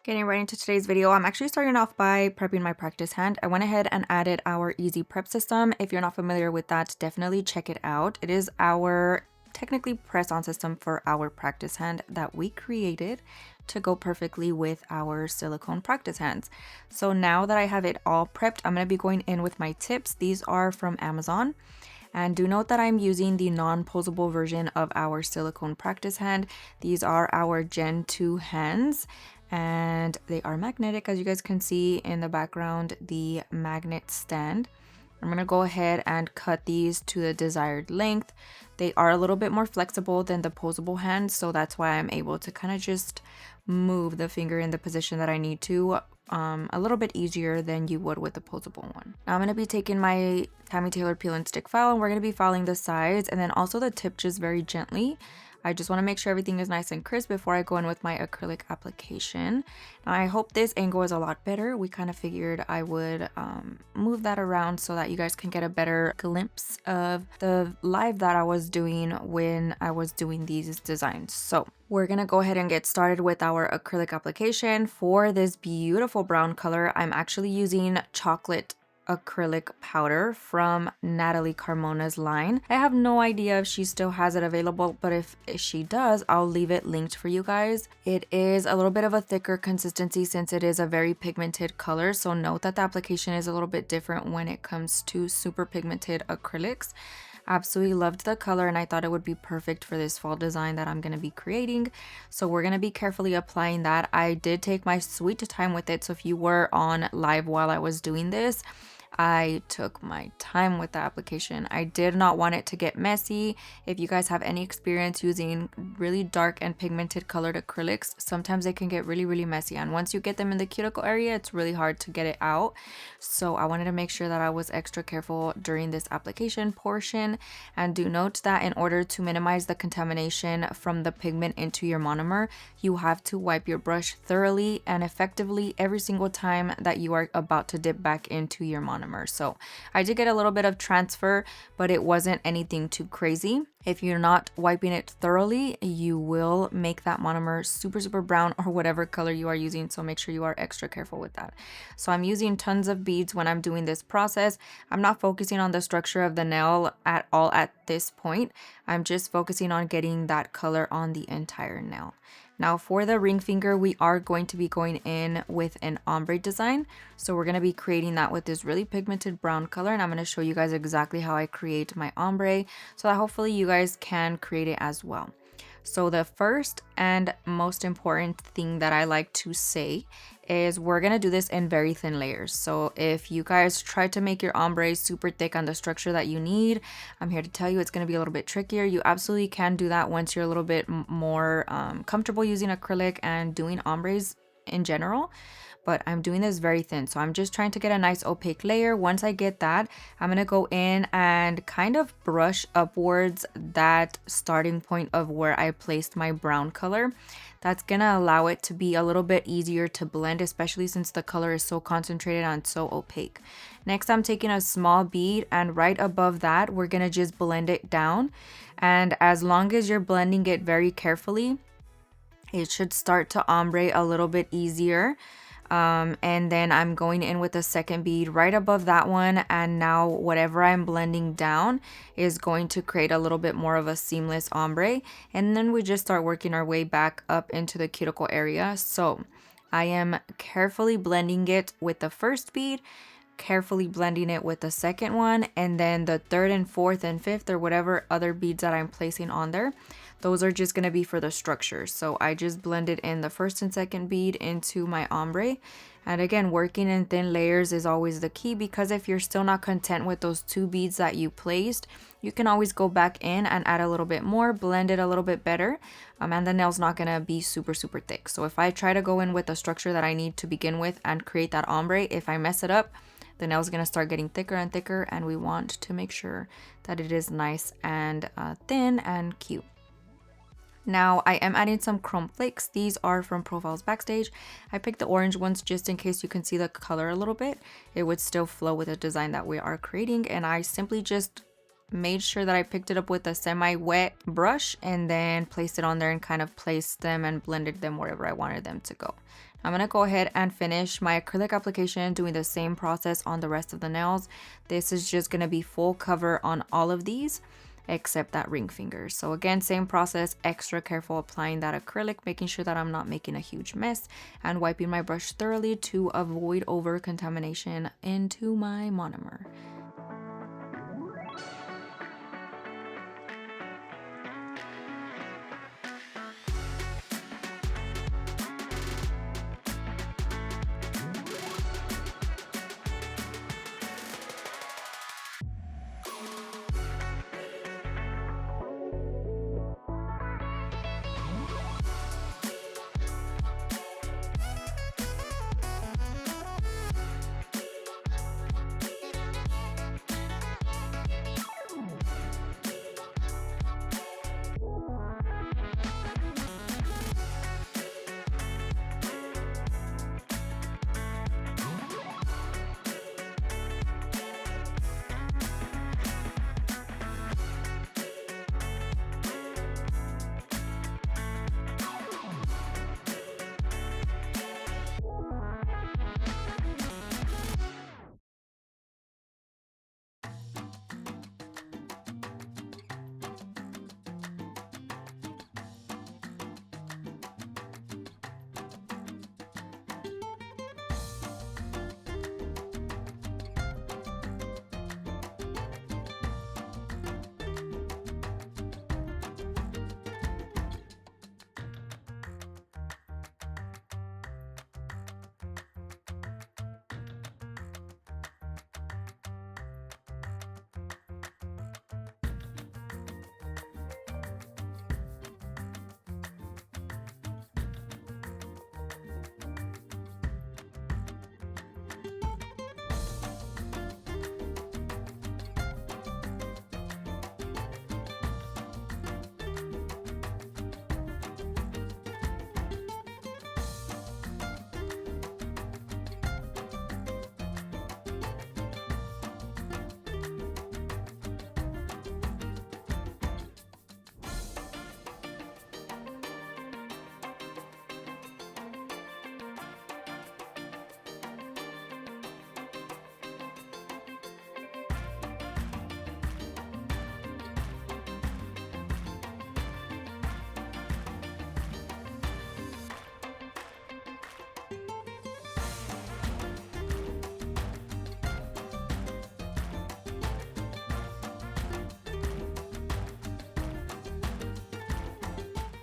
Getting right into today's video, I'm actually starting off by prepping my practice hand. I went ahead and added our easy prep system. If you're not familiar with that, definitely check it out. It is our technically press-on system for our practice hand that we created to go perfectly with our silicone practice hands. So now that I have it all prepped, I'm going to be going in with my tips. These are from Amazon. And do note that I'm using the non-posable version of our silicone practice hand. These are our Gen 2 hands and they are magnetic, as you guys can see in the background, the magnet stand. I'm going to go ahead and cut these to the desired length. They are a little bit more flexible than the posable hands, so that's why I'm able to kind of just move the finger in the position that I need to a little bit easier than you would with the posable one. Now I'm going to be taking my Tammy Taylor peel and stick file and we're going to be filing the sides and then also the tip just very gently. I just want to make sure everything is nice and crisp before I go in with my acrylic application. Now I hope this angle is a lot better. We kind of figured I would move that around so that you guys can get a better glimpse of the live that I was doing when I was doing these designs. So we're gonna go ahead and get started with our acrylic application. For this beautiful brown color, I'm actually using chocolate acrylic powder from Natali Carmona's line. I have no idea if she still has it available, but if she does, I'll leave it linked for you guys. It is a little bit of a thicker consistency since it is a very pigmented color, so note that the application is a little bit different when it comes to super pigmented acrylics. Absolutely loved the color and I thought it would be perfect for this fall design that I'm going to be creating. So we're going to be carefully applying that. I did take my sweet time with it, so if you were on live while I was doing this, I took my time with the application. I did not want it to get messy. If you guys have any experience using really dark and pigmented colored acrylics, sometimes they can get really messy, and once you get them in the cuticle area, it's really hard to get it out. So I wanted to make sure that I was extra careful during this application portion. And do note that in order to minimize the contamination from the pigment into your monomer, you have to wipe your brush thoroughly and effectively every single time that you are about to dip back into your monomer. So I did get a little bit of transfer, but it wasn't anything too crazy. If you're not wiping it thoroughly, you will make that monomer super brown or whatever color you are using. So make sure you are extra careful with that. So I'm using tons of beads when I'm doing this process. I'm not focusing on the structure of the nail at all at this point. I'm just focusing on getting that color on the entire nail. Now for the ring finger, we are going to be going in with an ombre design. So we're going to be creating that with this really pigmented brown color, and I'm going to show you guys exactly how I create my ombre so that hopefully you guys can create it as well. So the first and most important thing that I like to say is we're going to do this in very thin layers. So if you guys try to make your ombre super thick on the structure that you need, I'm here to tell you it's going to be a little bit trickier. You absolutely can do that once you're a little bit more comfortable using acrylic and doing ombres in general. But I'm doing this very thin, so I'm just trying to get a nice opaque layer. Once I get that, I'm gonna go in and kind of brush upwards that starting point of where I placed my brown color. That's gonna allow it to be a little bit easier to blend, especially since the color is so concentrated and so opaque. Next, I'm taking a small bead, and right above that, we're gonna just blend it down. And as long as you're blending it very carefully, it should start to ombre a little bit easier. And then I'm going in with a second bead right above that one, and now whatever I'm blending down is going to create a little bit more of a seamless ombre, and then we just start working our way back up into the cuticle area. So I am carefully blending it with the first bead, carefully blending it with the second one, and then the third and fourth and fifth or whatever other beads that I'm placing on there, those are just going to be for the structure. So I just blended in the first and second bead into my ombre. And again, working in thin layers is always the key, because if you're still not content with those two beads that you placed, you can always go back in and add a little bit more, blend it a little bit better, and the nail's not going to be super thick. So if I try to go in with the structure that I need to begin with and create that ombre, if I mess it up, the nail is going to start getting thicker and thicker, and we want to make sure that it is nice and thin and cute. Now I am adding some chrome flakes. These are from Profiles Backstage. I picked the orange ones just in case you can see the color a little bit. It would still flow with the design that we are creating, and I simply just made sure that I picked it up with a semi-wet brush and then placed it on there and kind of placed them and blended them wherever I wanted them to go. I'm gonna go ahead and finish my acrylic application doing the same process on the rest of the nails. This is just gonna be full cover on all of these except that ring finger. So again, same process, extra careful applying that acrylic, making sure that I'm not making a huge mess, and wiping my brush thoroughly to avoid over contamination into my monomer.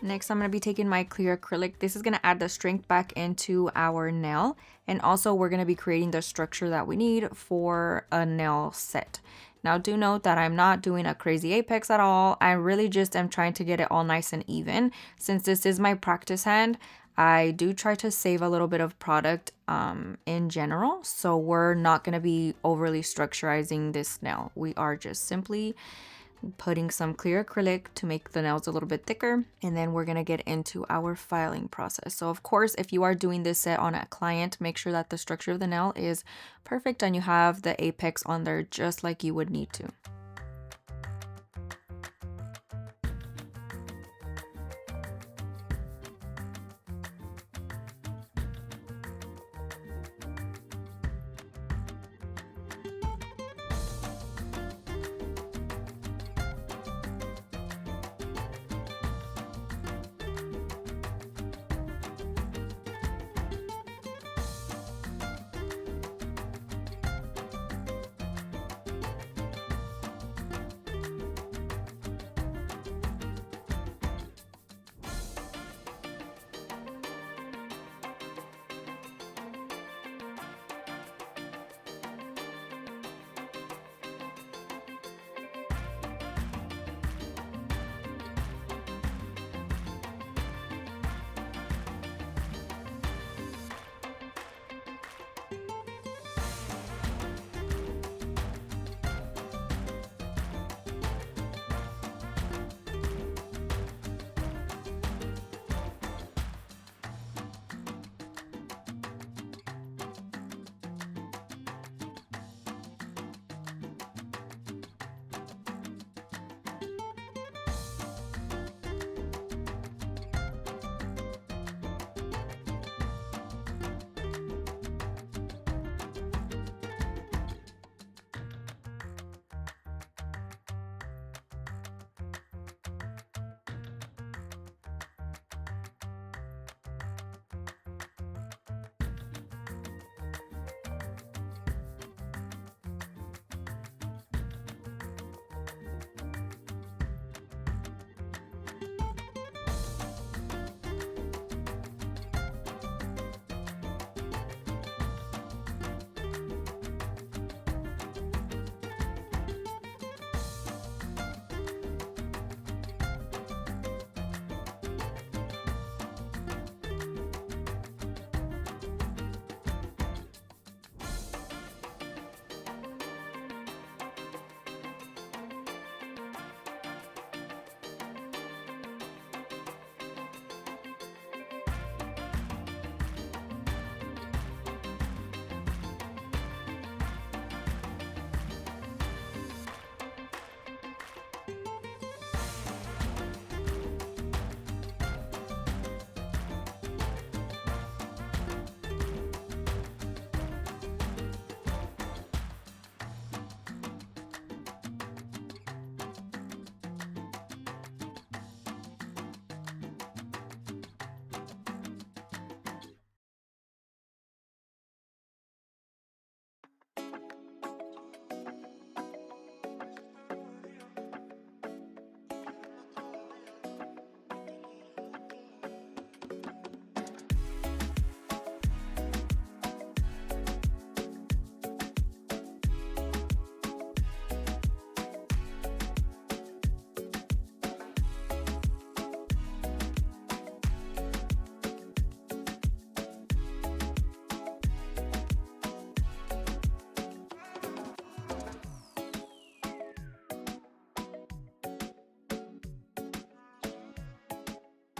Next, I'm going to be taking my clear acrylic. This is going to add the strength back into our nail. And also, we're going to be creating the structure that we need for a nail set. Now, do note that I'm not doing a crazy apex at all. I really just am trying to get it all nice and even. Since this is my practice hand, I do try to save a little bit of product in general. So we're not going to be overly structurizing this nail. We are just simply putting some clear acrylic to make the nails a little bit thicker, and then we're gonna get into our filing process. So of course, if you are doing this set on a client, make sure that the structure of the nail is perfect and you have the apex on there just like you would need to.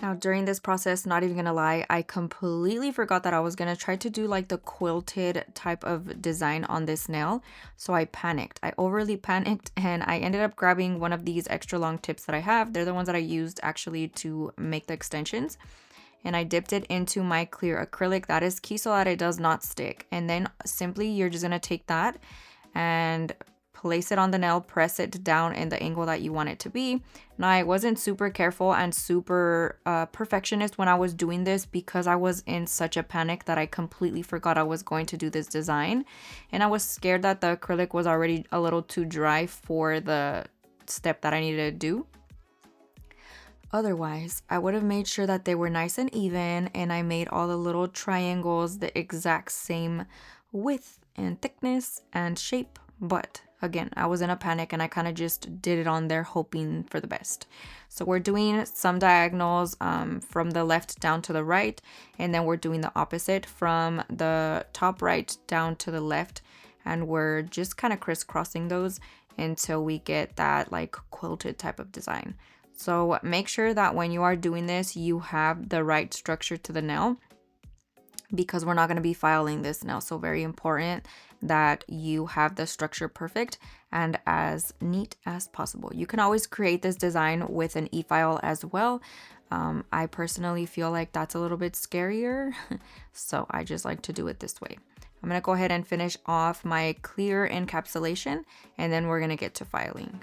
Now, during this process, not even gonna lie, I completely forgot that I was gonna try to do like the quilted type of design on this nail. So I panicked. I overly panicked and I ended up grabbing one of these extra long tips that I have. They're the ones that I used actually to make the extensions. And I dipped it into my clear acrylic. That is key so that it does not stick. And then simply you're just gonna take that and place it on the nail, press it down in the angle that you want it to be. Now, I wasn't super careful and super perfectionist when I was doing this because I was in such a panic that I completely forgot I was going to do this design. And I was scared that the acrylic was already a little too dry for the step that I needed to do. Otherwise, I would have made sure that they were nice and even, and I made all the little triangles the exact same width and thickness and shape. But again, I was in a panic and I kind of just did it on there hoping for the best. So we're doing some diagonals from the left down to the right, and then we're doing the opposite from the top right down to the left, and we're just kind of crisscrossing those until we get that like quilted type of design. So make sure that when you are doing this, you have the right structure to the nail because we're not going to be filing this nail. So very important that you have the structure perfect and as neat as possible. You can always create this design with an e-file as well. I personally feel like that's a little bit scarier. So I just like to do it this way. I'm going to go ahead and finish off my clear encapsulation and then we're going to get to filing.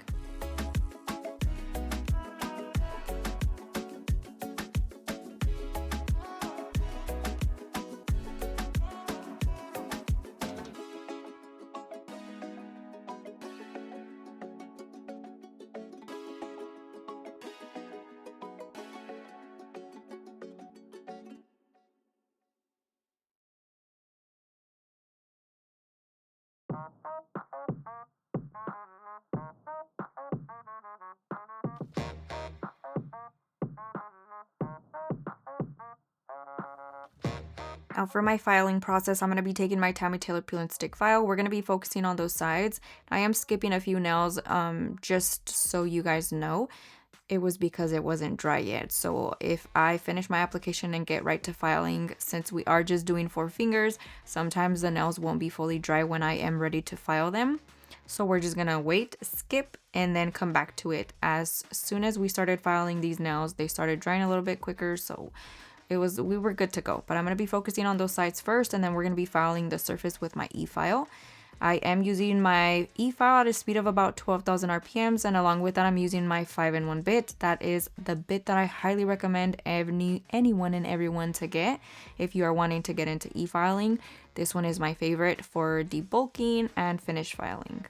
Now for my filing process, I'm going to be taking my Tammy Taylor peel and stick file. We're going to be focusing on those sides. I am skipping a few nails just so you guys know. It was because it wasn't dry yet. So if I finish my application and get right to filing, since we are just doing 4 fingers, sometimes the nails won't be fully dry when I am ready to file them. So we're just gonna wait, skip, and then come back to it. As soon as we started filing these nails, they started drying a little bit quicker, so we were good to go. But I'm gonna be focusing on those sides first, and then we're gonna be filing the surface with my e-file. I am using my e-file at a speed of about 12,000 RPMs, and along with that, I'm using my 5-in-1 bit. That is the bit that I highly recommend anyone and everyone to get if you are wanting to get into e-filing. This one is my favorite for debulking and finish filing.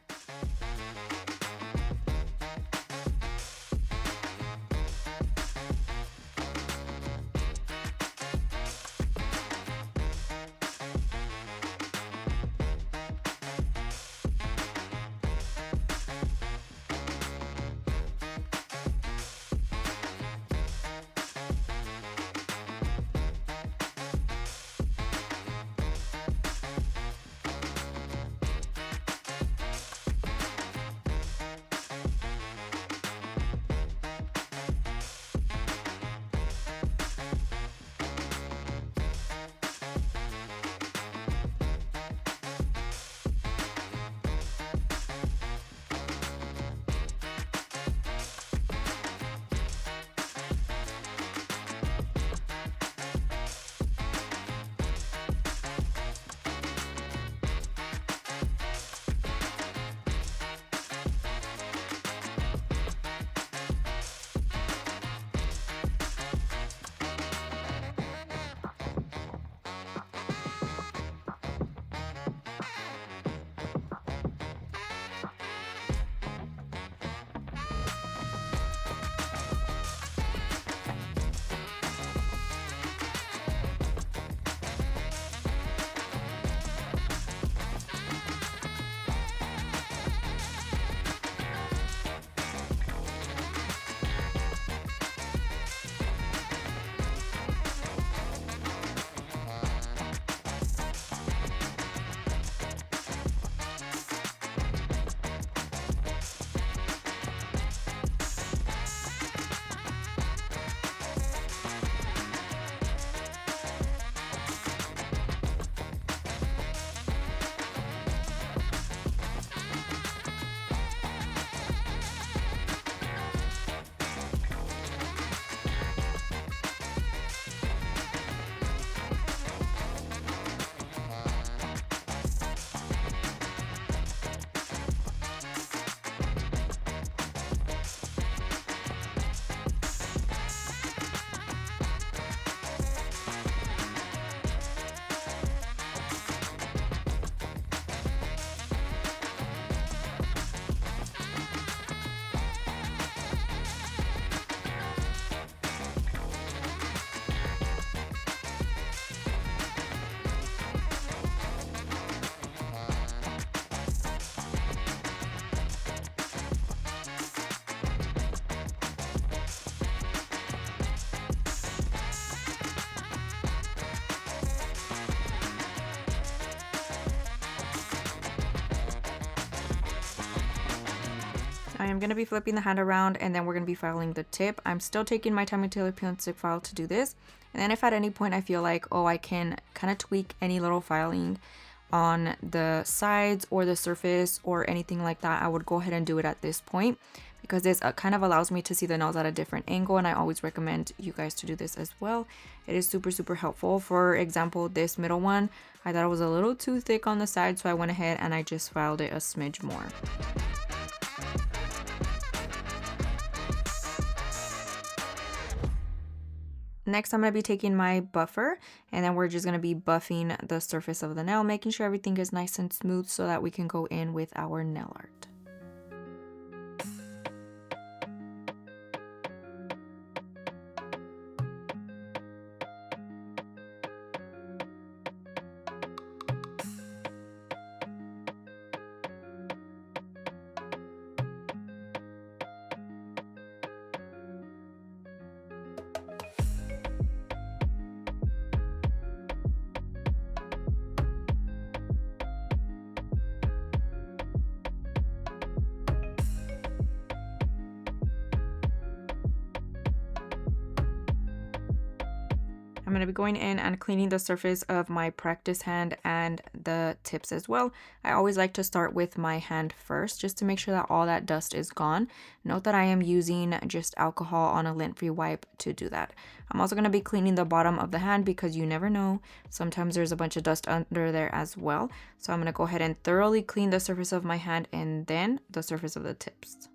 am going to be flipping the hand around, and then we're going to be filing the tip. I'm still taking my Tommy Taylor peel and stick file to do this. And then if at any point I feel like, oh, I can kind of tweak any little filing on the sides or the surface or anything like that, I would go ahead and do it at this point, because this kind of allows me to see the nails at a different angle, and I always recommend you guys to do this as well. It is super, super helpful. For example, this middle one, I thought it was a little too thick on the side, so I went ahead and I just filed it a smidge more. Next, I'm going to be taking my buffer, and then we're just going to be buffing the surface of the nail, making sure everything is nice and smooth so that we can go in with our nail art. I'm going to be going in and cleaning the surface of my practice hand and the tips as well. I always like to start with my hand first, just to make sure that all that dust is gone. Note that I am using just alcohol on a lint-free wipe to do that. I'm also going to be cleaning the bottom of the hand, because you never know, sometimes there's a bunch of dust under there as well. So I'm going to go ahead and thoroughly clean the surface of my hand and then the surface of the tips.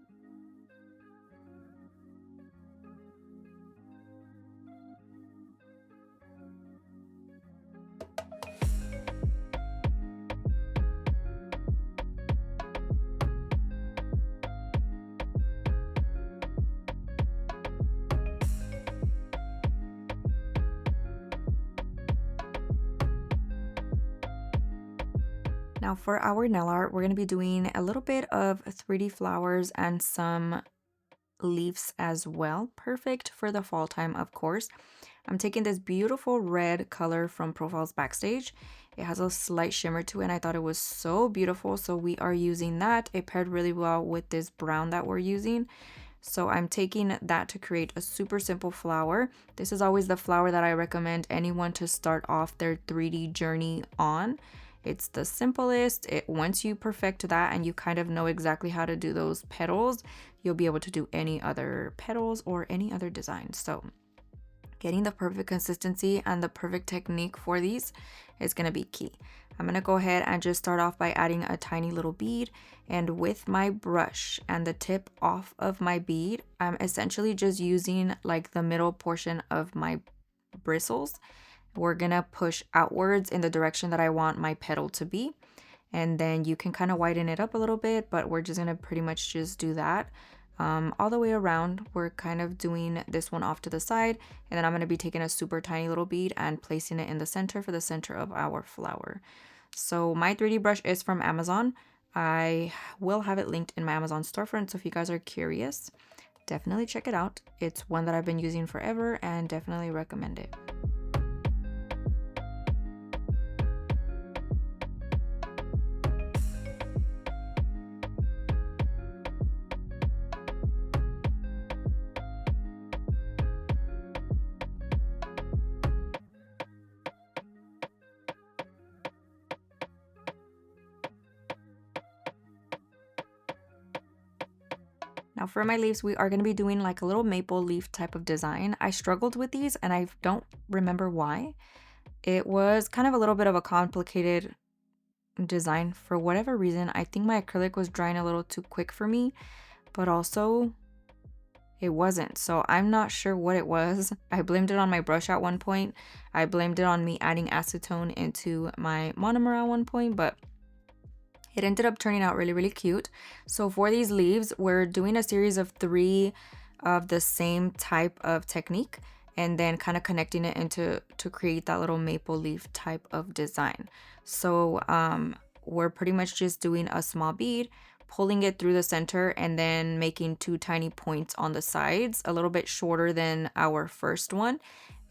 Now for our nail art, we're going to be doing a little bit of 3D flowers and some leaves as well. Perfect for the fall time, of course. I'm taking this beautiful red color from Profiles Backstage. It has a slight shimmer to it, and I thought it was so beautiful, so we are using that. It paired really well with this brown that we're using. So I'm taking that to create a super simple flower. This is always the flower that I recommend anyone to start off their 3D journey on. It's the simplest. Once you perfect that and you kind of know exactly how to do those petals, you'll be able to do any other petals or any other design. So getting the perfect consistency and the perfect technique for these is going to be key. I'm going to go ahead and just start off by adding a tiny little bead, and with my brush and the tip off of my bead, I'm essentially just using like the middle portion of my bristles. We're gonna push outwards in the direction that I want my petal to be, and then you can kind of widen it up a little bit, but we're just gonna pretty much just do that all the way around. We're kind of doing this one off to the side, and then I'm gonna be taking a super tiny little bead and placing it in the center for the center of our flower. So my 3D brush is from Amazon. I will have it linked in my Amazon storefront, so if you guys are curious, definitely check it out. It's one that I've been using forever and definitely recommend it. Now for my leaves, we are going to be doing like a little maple leaf type of design. I struggled with these and I don't remember why. It was kind of a little bit of a complicated design for whatever reason. I think my acrylic was drying a little too quick for me, but also it wasn't. So I'm not sure what it was. I blamed it on my brush at one point. I blamed it on me adding acetone into my monomer at one point, but it ended up turning out really, really cute. So for these leaves, we're doing a series of 3 of the same type of technique, and then kind of connecting it to create that little maple leaf type of design. So we're pretty much just doing a small bead, pulling it through the center, and then making 2 tiny points on the sides, a little bit shorter than our first one.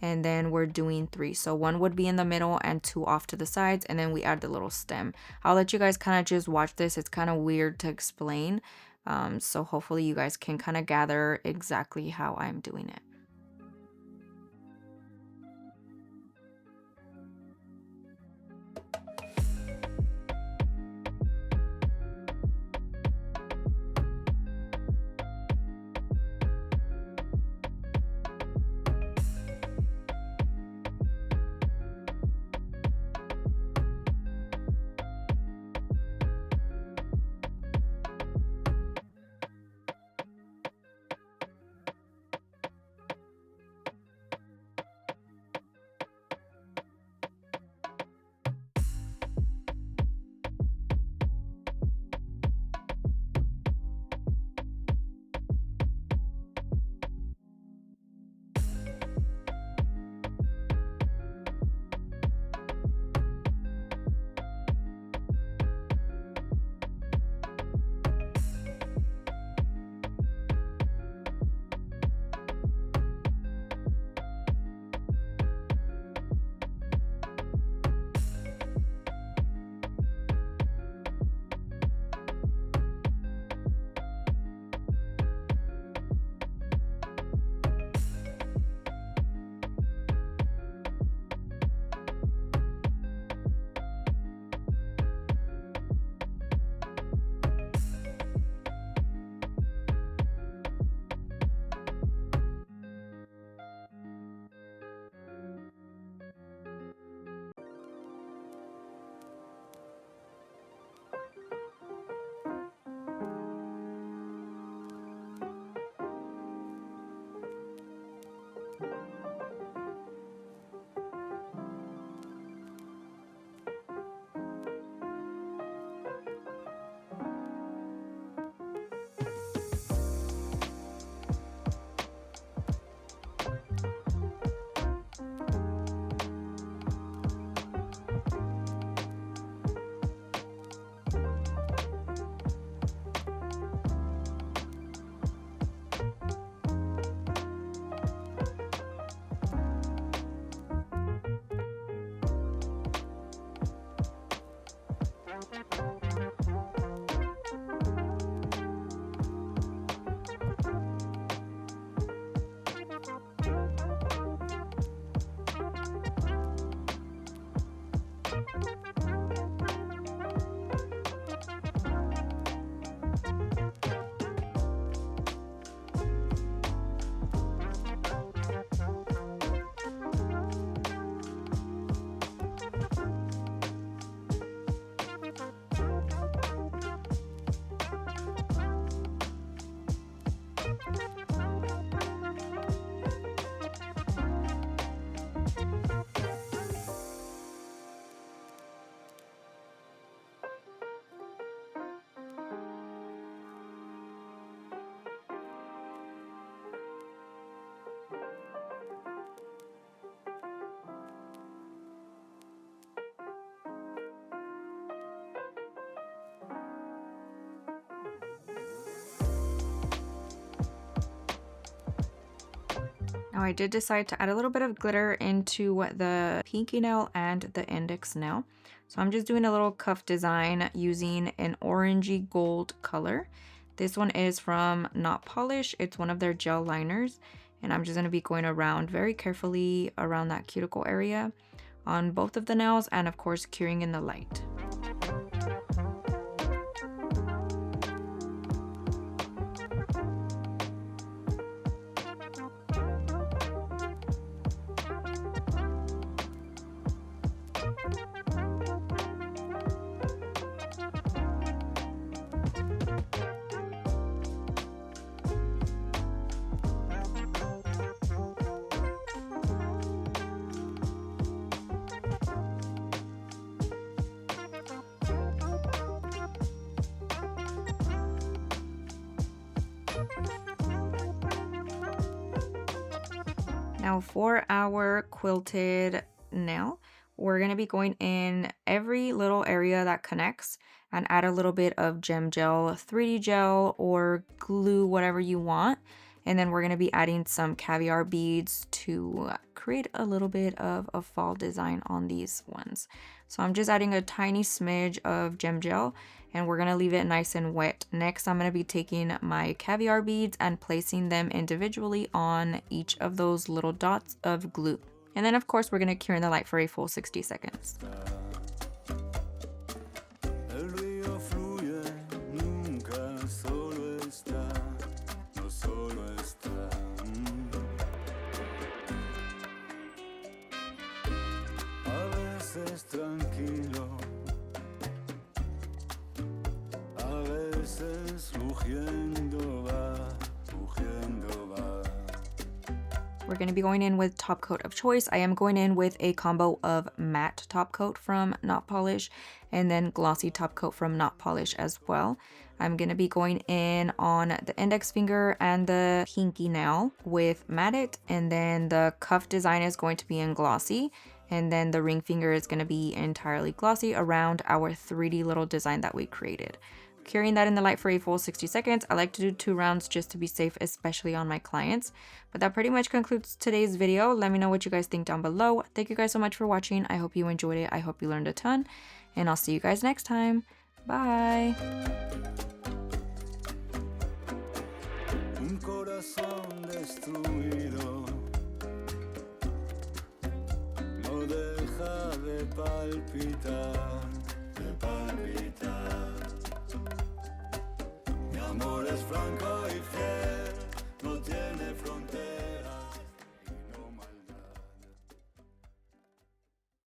And then we're doing 3. So 1 would be in the middle and 2 off to the sides, and then we add the little stem. I'll let you guys kind of just watch this. It's kind of weird to explain, So hopefully you guys can kind of gather exactly how I'm doing it. Now I did decide to add a little bit of glitter into the pinky nail and the index nail. So I'm just doing a little cuff design using an orangey gold color. This one is from Not Polish. It's one of their gel liners. And I'm just going to be going around very carefully around that cuticle area on both of the nails, and of course curing in the light. Now for our quilted nail, we're going to be going in every little area that connects and add a little bit of gem gel, 3D gel, or glue, whatever you want. And then we're going to be adding some caviar beads to create a little bit of a fall design on these ones. So I'm just adding a tiny smidge of gem gel, and we're gonna leave it nice and wet. Next, I'm gonna be taking my caviar beads and placing them individually on each of those little dots of glue. And then of course, we're gonna cure in the light for a full 60 seconds. We're going to be going in with top coat of choice. I am going in with a combo of matte top coat from Not Polish and then glossy top coat from Not Polish as well. I'm going to be going in on the index finger and the pinky nail with matte, and then the cuff design is going to be in glossy, and then the ring finger is going to be entirely glossy around our 3D little design that we created. Curing that in the light for a full 60 seconds. I like to do 2 rounds just to be safe, especially on my clients. But that pretty much concludes today's video. Let me know what you guys think down below. Thank you guys so much for watching. I hope you enjoyed it. I hope you learned a ton. And I'll see you guys next time. Bye. Un corazón destruido no deja de palpitar.